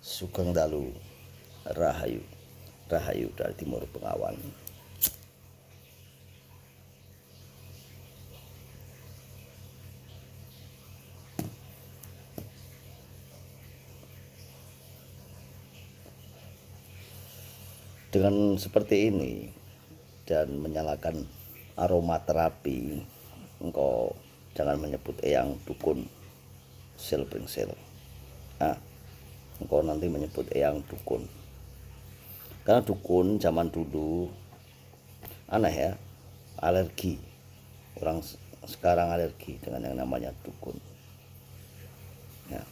Sugeng Dalu Rahayu, Rahayu dari Timur Bengawan. Dengan seperti ini dan menyalakan aromaterapi, engkau jangan menyebut eyang dukun sil bringsel. Engkau nanti menyebut eyang dukun. Karena dukun zaman dulu aneh ya, alergi. Orang sekarang alergi dengan yang namanya dukun. Ya.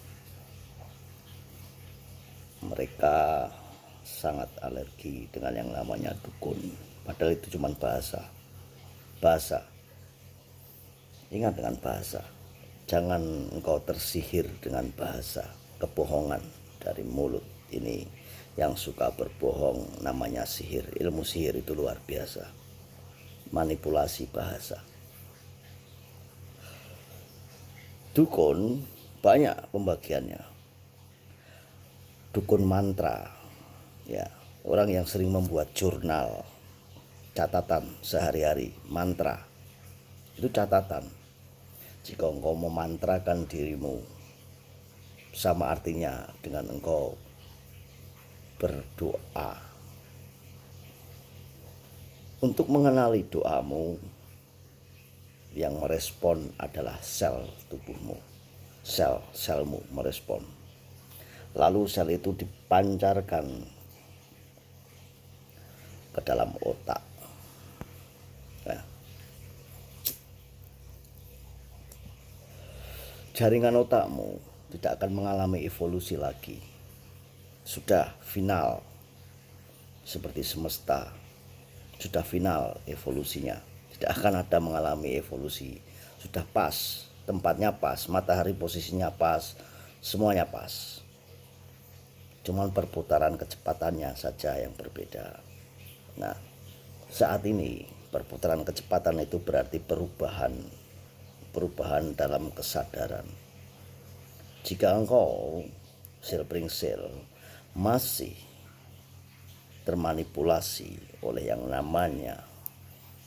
Mereka sangat alergi dengan yang namanya dukun. Padahal itu cuma bahasa. Ingat dengan bahasa. Jangan engkau tersihir dengan bahasa, kebohongan dari mulut ini yang suka berbohong, namanya sihir. Ilmu sihir itu luar biasa. Manipulasi bahasa. Dukun banyak pembagiannya. Dukun mantra, ya, orang yang sering membuat jurnal, catatan sehari-hari, mantra. Itu catatan. Jika engkau memantrakan dirimu, sama artinya dengan engkau berdoa. Untuk mengenali doamu, yang merespon adalah sel tubuhmu. Selmu merespon. Lalu sel itu dipancarkan ke dalam otak. Nah, jaringan otakmu tidak akan mengalami evolusi lagi. Sudah final, seperti semesta. Sudah final evolusinya. Tidak akan ada mengalami evolusi. Sudah pas, tempatnya pas, matahari posisinya pas, semuanya pas. Cuman perputaran kecepatannya saja yang berbeda. Nah, saat ini perputaran kecepatan itu berarti perubahan dalam kesadaran. Jika engkau sil bringsel masih termanipulasi oleh yang namanya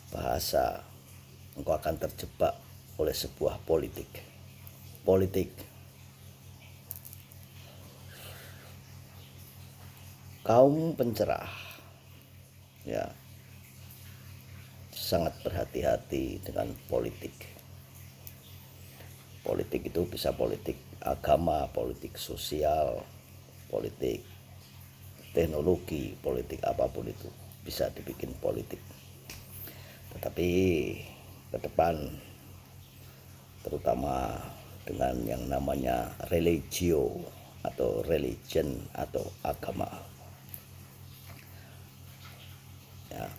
bahasa, engkau akan terjebak oleh sebuah politik. Kaum pencerah, ya, sangat berhati-hati dengan politik. Politik itu bisa politik agama, politik sosial, politik teknologi, politik apapun itu bisa dibikin politik. Tetapi ke depan, terutama dengan yang namanya religio atau religion atau agama, ya.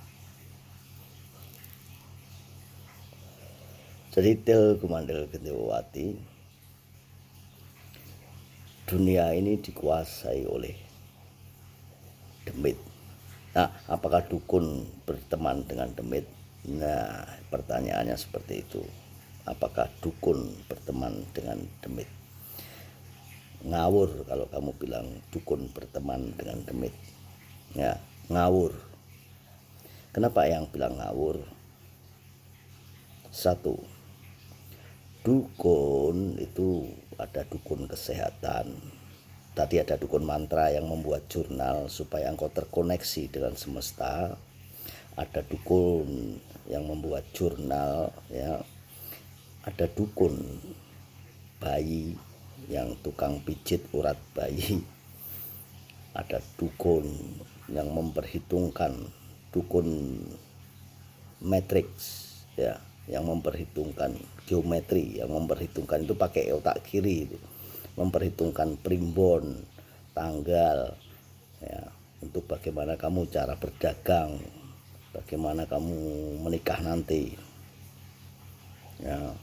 Jadi Til Gumandel Gendewati, dunia ini dikuasai oleh demit. Nah, apakah dukun berteman dengan demit? Nah, pertanyaannya seperti itu. Apakah dukun berteman dengan demit? Ngawur kalau kamu bilang dukun berteman dengan demit. Ya, ngawur. Kenapa yang bilang ngawur? Satu, dukun itu ada dukun kesehatan. Tadi ada dukun mantra yang membuat jurnal supaya engkau terkoneksi dengan semesta. Ada dukun yang membuat jurnal, ya. Ada dukun bayi yang tukang pijit urat bayi. Ada dukun yang memperhitungkan, dukun matrix, ya, yang memperhitungkan geometri, yang memperhitungkan itu pakai otak kiri itu, memperhitungkan primbon, tanggal, ya, untuk bagaimana kamu cara berdagang, bagaimana kamu menikah nanti, ya.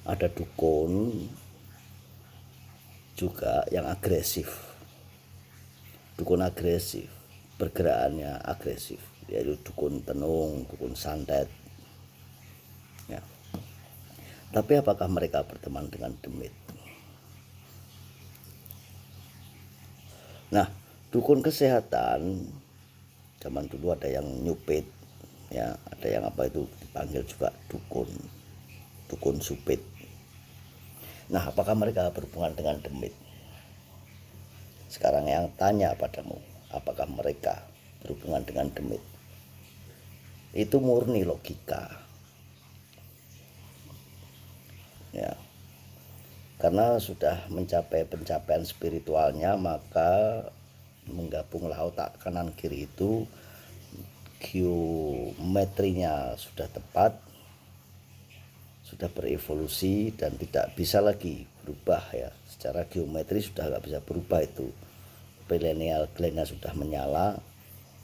Ada dukun juga yang agresif, dukun agresif, pergerakannya agresif, yaitu dukun tenung, dukun santet, ya. Tapi apakah mereka berteman dengan demit? Nah, dukun kesehatan zaman dulu ada yang nyupit, ya, ada yang apa itu dipanggil juga dukun supit. Nah, apakah mereka berhubungan dengan demit? Sekarang yang tanya padamu, apakah mereka berhubungan dengan demit? Itu murni logika, ya. Karena sudah mencapai pencapaian spiritualnya, maka menggabunglah otak kanan kiri itu, geometrinya sudah tepat, sudah berevolusi dan tidak bisa lagi berubah, ya. Secara geometri sudah nggak bisa berubah itu. Pineal glandnya sudah menyala,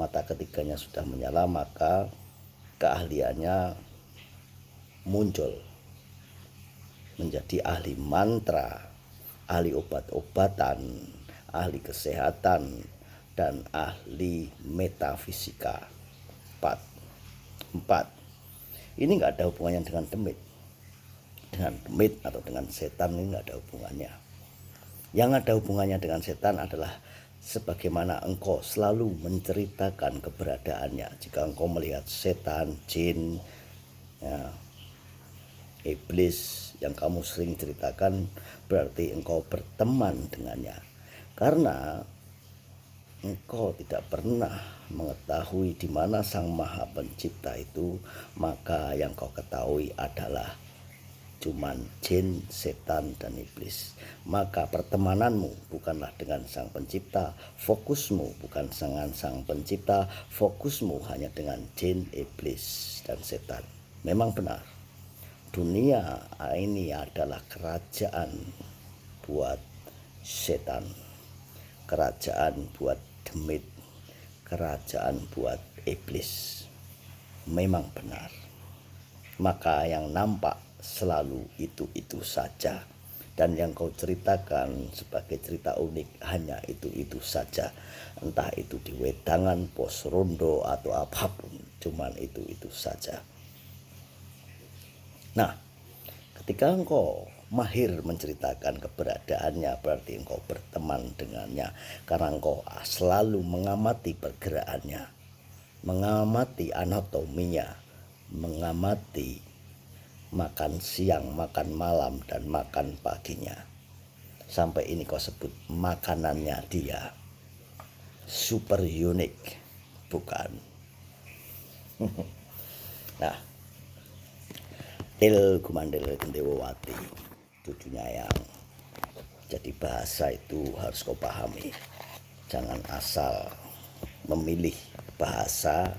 mata ketiganya sudah menyala, maka keahliannya muncul menjadi ahli mantra, ahli obat-obatan, ahli kesehatan, dan ahli metafisika. Empat. Ini nggak ada hubungannya dengan demit. Dengan demit atau dengan setan ini nggak ada hubungannya. Yang ada hubungannya dengan setan adalah sebagaimana engkau selalu menceritakan keberadaannya. Jika engkau melihat setan, jin, ya, iblis yang kamu sering ceritakan, berarti engkau berteman dengannya. Karena engkau tidak pernah mengetahui di mana Sang Maha Pencipta itu, maka yang kau ketahui adalah cuman jin, setan, dan iblis. Maka pertemananmu bukanlah dengan Sang Pencipta, fokusmu bukan dengan Sang Pencipta, fokusmu hanya dengan jin, iblis, dan setan. Memang benar, dunia ini adalah kerajaan buat setan, kerajaan buat demit, kerajaan buat iblis. Memang benar. Maka yang nampak selalu itu saja, dan yang kau ceritakan sebagai cerita unik hanya itu saja. Entah itu di wedangan, pos rondo, atau apapun, cuman itu saja. Nah, ketika engkau mahir menceritakan keberadaannya, berarti engkau berteman dengannya, karena engkau selalu mengamati pergerakannya, mengamati anatominya, mengamati makan siang, makan malam, dan makan paginya. Sampai ini kau sebut makanannya dia super unik, bukan? Nah, Til Gumandil Gendewati, cucunya yang jadi bahasa itu harus kau pahami. Jangan asal memilih bahasa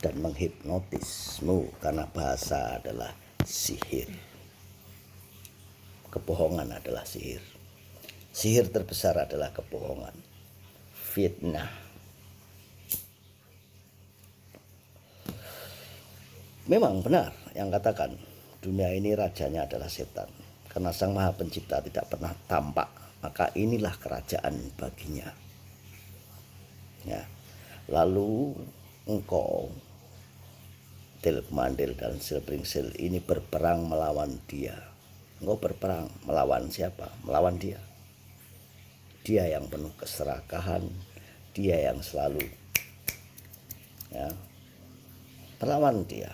dan menghipnotismu, karena bahasa adalah sihir. Kebohongan adalah sihir. Sihir terbesar adalah kebohongan, fitnah. Memang benar yang katakan dunia ini rajanya adalah setan, karena Sang Maha Pencipta tidak pernah tampak, maka inilah kerajaan baginya, ya. Lalu engkau Til Gumandil dan Silpringsil ini berperang melawan dia. Engkau berperang melawan siapa? Melawan dia. Dia yang penuh keserakahan, dia yang selalu, ya, melawan dia.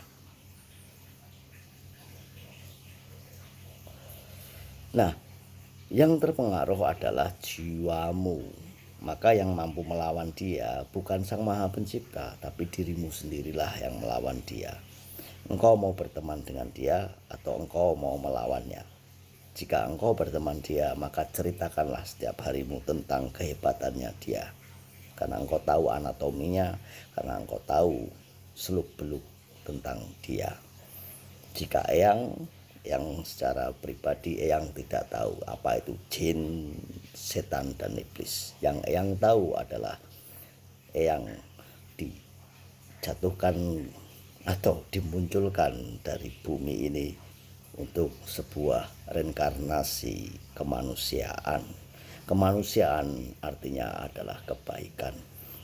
Nah, yang terpengaruh adalah jiwamu. Maka yang mampu melawan dia bukan Sang Maha Pencipta, tapi dirimu sendirilah yang melawan dia. Engkau mau berteman dengan dia atau engkau mau melawannya? Jika engkau berteman dia, maka ceritakanlah setiap harimu tentang kehebatannya dia. Karena engkau tahu anatominya, karena engkau tahu seluk-beluk tentang dia. Jika yang secara pribadi Eyang tidak tahu apa itu jin, setan, dan iblis. Yang Eyang tahu adalah Eyang dijatuhkan atau dimunculkan dari bumi ini untuk sebuah reinkarnasi kemanusiaan. Kemanusiaan artinya adalah kebaikan.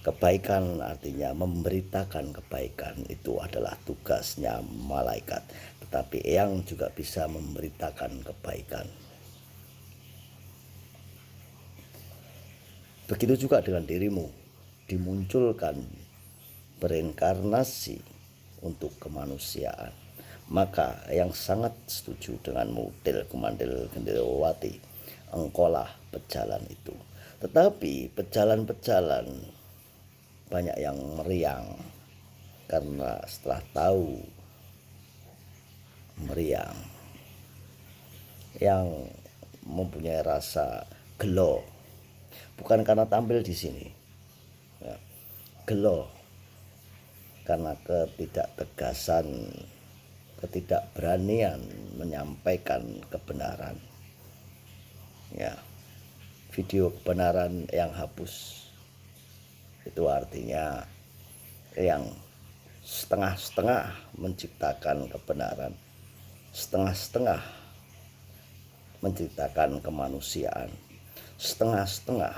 Kebaikan artinya memberitakan kebaikan, itu adalah tugasnya malaikat. Tetapi Eyang juga bisa memberitakan kebaikan. Begitu juga dengan dirimu, dimunculkan berinkarnasi untuk kemanusiaan. Maka yang sangat setuju denganmu, Til Kumandil Gendewati, engkaulah pejalan itu. Tetapi pejalan-pejalan banyak yang meriang, karena setelah tahu meriang, yang mempunyai rasa gelo, bukan karena tampil di sini, ya, gelo karena ketidaktegasan, ketidakberanian menyampaikan kebenaran. Ya, video kebenaran yang hapus itu artinya yang setengah-setengah menciptakan kebenaran, setengah-setengah menciptakan kemanusiaan, setengah-setengah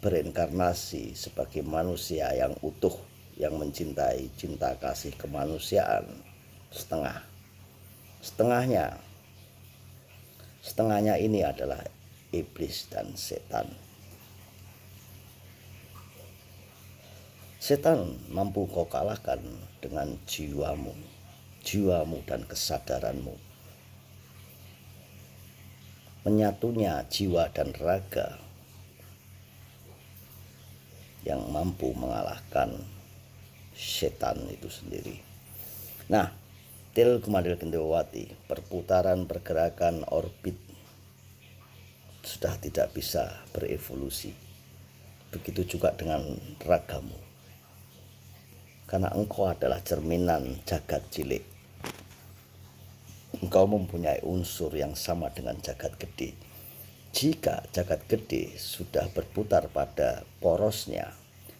berinkarnasi sebagai manusia yang utuh, yang mencintai cinta kasih kemanusiaan. Setengahnya ini adalah iblis dan setan. Setan mampu kau kalahkan dengan jiwamu dan kesadaranmu. Menyatunya jiwa dan raga yang mampu mengalahkan setan itu sendiri. Nah, Til Kumandil Gendewati, perputaran pergerakan orbit sudah tidak bisa berevolusi. Begitu juga dengan ragamu. Karena engkau adalah cerminan jagat cilik. Engkau mempunyai unsur yang sama dengan jagat gede. Jika jagat gede sudah berputar pada porosnya,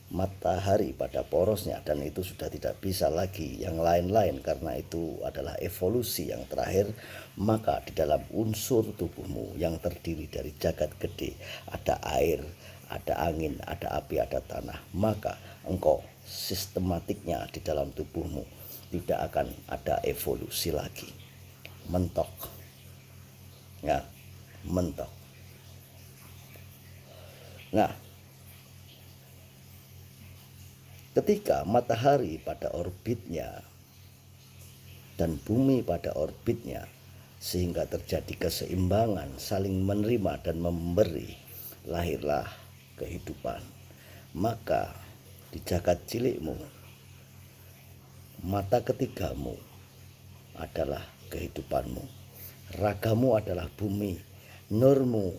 matahari pada porosnya, dan itu sudah tidak bisa lagi yang lain-lain karena itu adalah evolusi yang terakhir, maka di dalam unsur tubuhmu yang terdiri dari jagat gede ada air, ada angin, ada api, ada tanah, maka engkau sistematiknya di dalam tubuhmu tidak akan ada evolusi lagi. Mentok, ya, mentok. Nah, ketika matahari pada orbitnya dan bumi pada orbitnya, sehingga terjadi keseimbangan, saling menerima dan memberi, lahirlah kehidupan. Maka di jagat cilikmu, mata ketigamu adalah kehidupanmu, ragamu adalah bumi, nurmu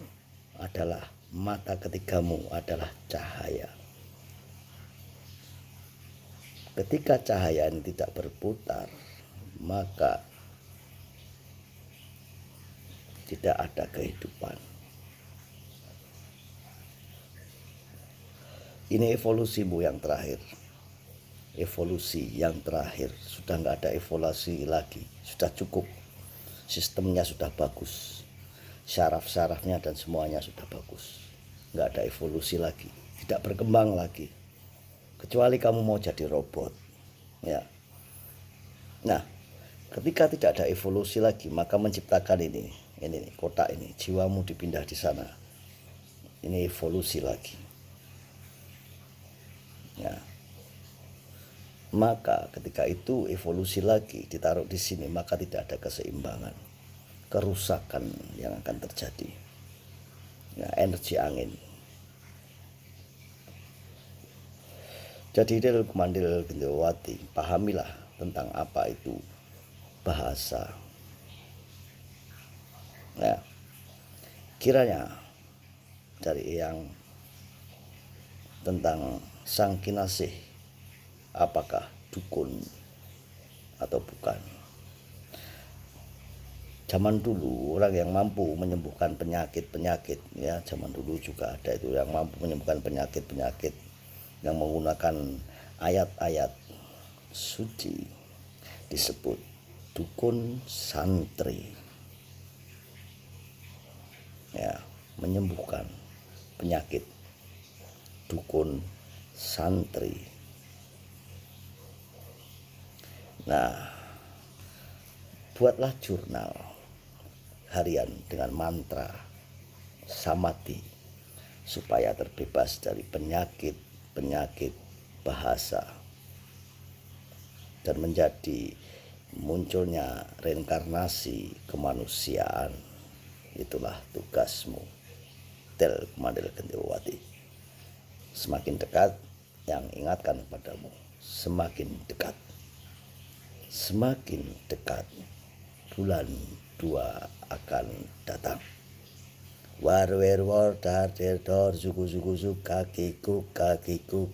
adalah mata ketigamu, adalah cahaya. Ketika cahaya ini tidak berputar, maka tidak ada kehidupan. Ini evolusimu yang terakhir. Evolusi yang terakhir. Sudah nggak ada evolusi lagi. Sudah cukup. Sistemnya sudah bagus. Syaraf-syarafnya dan semuanya sudah bagus. Nggak ada evolusi lagi. Tidak berkembang lagi. Kecuali kamu mau jadi robot. Ya. Nah, ketika tidak ada evolusi lagi, maka menciptakan ini kotak ini, jiwamu dipindah di sana. Ini evolusi lagi. Ya. Maka ketika itu evolusi lagi ditaruh di sini, maka tidak ada keseimbangan, kerusakan yang akan terjadi. Ya, energi angin. Jadi Til Kumandil Gendewati, pahamilah tentang apa itu bahasa. Ya, kiranya dari yang tentang sang kinasih, apakah dukun atau bukan. Zaman dulu orang yang mampu menyembuhkan penyakit-penyakit, ya, zaman dulu juga ada itu yang mampu menyembuhkan penyakit-penyakit yang menggunakan ayat-ayat suci, disebut dukun santri. Ya, menyembuhkan penyakit, dukun santri. Nah, buatlah jurnal harian dengan mantra samadhi supaya terbebas dari penyakit bahasa dan menjadi munculnya reinkarnasi kemanusiaan. Itulah tugasmu, Tel Kumandel Gentiwati. Semakin dekat yang ingatkan padamu, semakin dekat bulan 2 akan datang. War wer war dar der dor zuku zuku zuk kakiku